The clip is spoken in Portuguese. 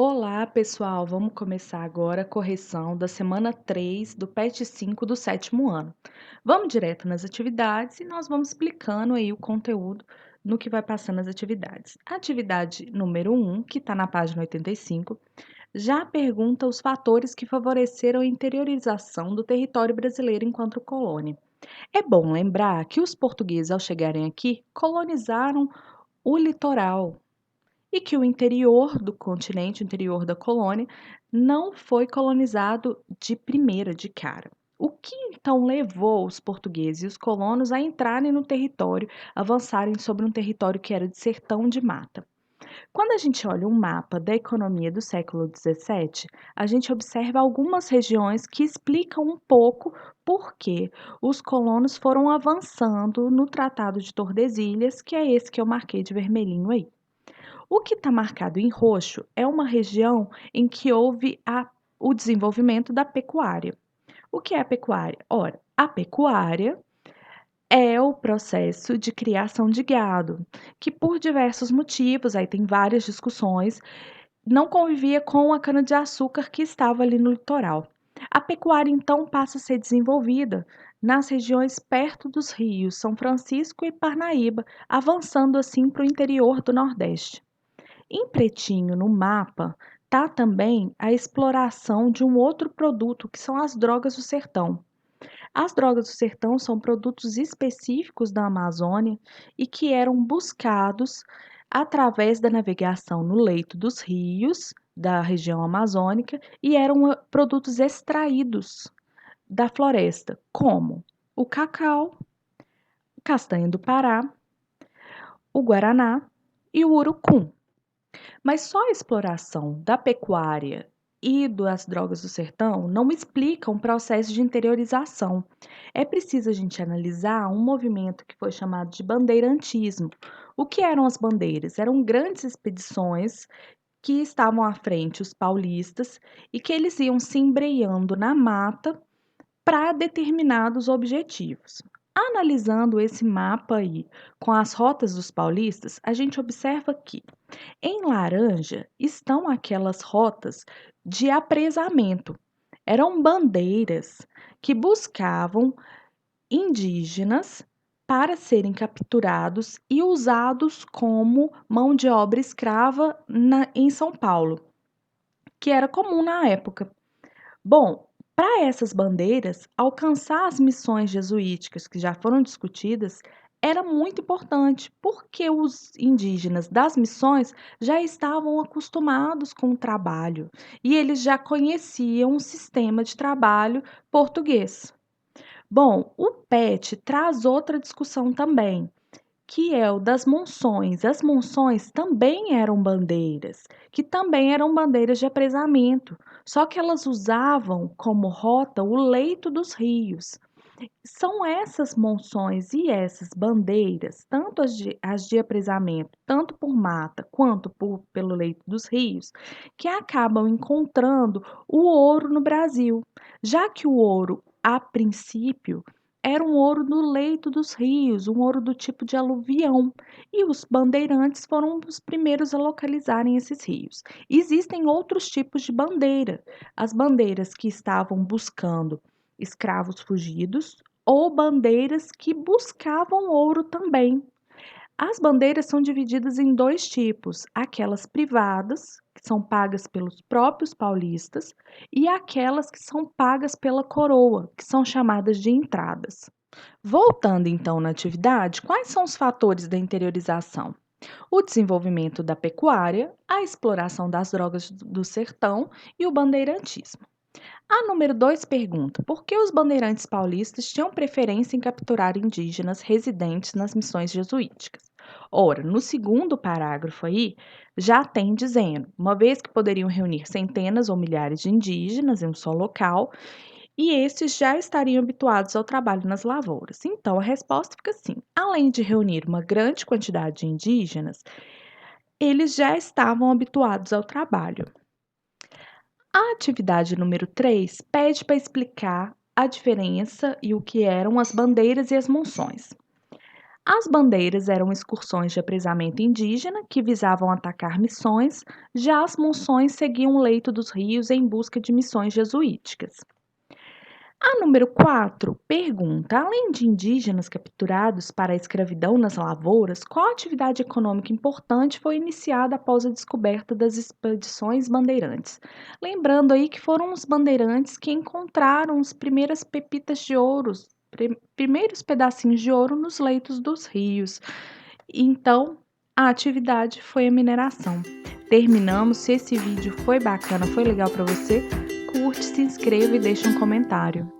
Olá, pessoal! Vamos começar agora a correção da semana 3 do PET 5 do sétimo ano. Vamos direto nas atividades e nós vamos explicando aí o conteúdo no que vai passando as atividades. A atividade número 1, que está na página 85, já pergunta os fatores que favoreceram a interiorização do território brasileiro enquanto colônia. É bom lembrar que os portugueses, ao chegarem aqui, colonizaram o litoral e que o interior do continente, o interior da colônia, não foi colonizado de primeira, de cara. O que então levou os portugueses e os colonos a entrarem no território, avançarem sobre um território que era de sertão de mata? Quando a gente olha um mapa da economia do século XVII, a gente observa algumas regiões que explicam um pouco por que os colonos foram avançando no Tratado de Tordesilhas, que é esse que eu marquei de vermelhinho aí. O que está marcado em roxo é uma região em que houve o desenvolvimento da pecuária. O que é a pecuária? Ora, a pecuária é o processo de criação de gado, que por diversos motivos, aí tem várias discussões, não convivia com a cana-de-açúcar que estava ali no litoral. A pecuária então passa a ser desenvolvida nas regiões perto dos rios São Francisco e Parnaíba, avançando assim para o interior do Nordeste. Em pretinho no mapa tá também a exploração de um outro produto, que são as drogas do sertão. As drogas do sertão são produtos específicos da Amazônia e que eram buscados através da navegação no leito dos rios da região amazônica e eram produtos extraídos da floresta, como o cacau, castanha do Pará, o guaraná e o urucum. Mas só a exploração da pecuária e das drogas do sertão não explica um processo de interiorização. É preciso a gente analisar um movimento que foi chamado de bandeirantismo. O que eram as bandeiras? Eram grandes expedições que estavam à frente os paulistas e que eles iam se embreando na mata para determinados objetivos. Analisando esse mapa aí com as rotas dos paulistas, a gente observa que em laranja estão aquelas rotas de apresamento. Eram bandeiras que buscavam indígenas para serem capturados e usados como mão de obra escrava em São Paulo, que era comum na época. Bom, para essas bandeiras alcançar as missões jesuíticas que já foram discutidas, era muito importante, porque os indígenas das missões já estavam acostumados com o trabalho e eles já conheciam o sistema de trabalho português. Bom, o PET traz outra discussão também, que é o das monções. As monções também eram bandeiras, que também eram bandeiras de apresamento, só que elas usavam como rota o leito dos rios. São essas monções e essas bandeiras, tanto as de apresamento, tanto por mata quanto pelo leito dos rios, que acabam encontrando o ouro no Brasil, já que o ouro, a princípio, era um ouro no leito dos rios, um ouro do tipo de aluvião, e os bandeirantes foram os primeiros a localizarem esses rios. Existem outros tipos de bandeira, as bandeiras que estavam buscando escravos fugidos ou bandeiras que buscavam ouro também. As bandeiras são divididas em dois tipos: aquelas privadas, que são pagas pelos próprios paulistas, e aquelas que são pagas pela coroa, que são chamadas de entradas. Voltando então na atividade, quais são os fatores da interiorização? O desenvolvimento da pecuária, a exploração das drogas do sertão e o bandeirantismo. A número 2 pergunta: por que os bandeirantes paulistas tinham preferência em capturar indígenas residentes nas missões jesuíticas? Ora, no segundo parágrafo aí, já tem dizendo, uma vez que poderiam reunir centenas ou milhares de indígenas em um só local, e estes já estariam habituados ao trabalho nas lavouras. Então, a resposta fica assim: além de reunir uma grande quantidade de indígenas, eles já estavam habituados ao trabalho. A atividade número 3 pede para explicar a diferença e o que eram as bandeiras e as monções. As bandeiras eram excursões de aprisamento indígena que visavam atacar missões, já as monções seguiam o leito dos rios em busca de missões jesuíticas. A número 4 pergunta: além de indígenas capturados para a escravidão nas lavouras, qual atividade econômica importante foi iniciada após a descoberta das expedições bandeirantes? Lembrando aí que foram os bandeirantes que encontraram as primeiras pepitas de ouro, primeiros pedacinhos de ouro nos leitos dos rios. Então, a atividade foi a mineração. Terminamos. Se esse vídeo foi bacana, foi legal para você, curte, se inscreva e deixe um comentário.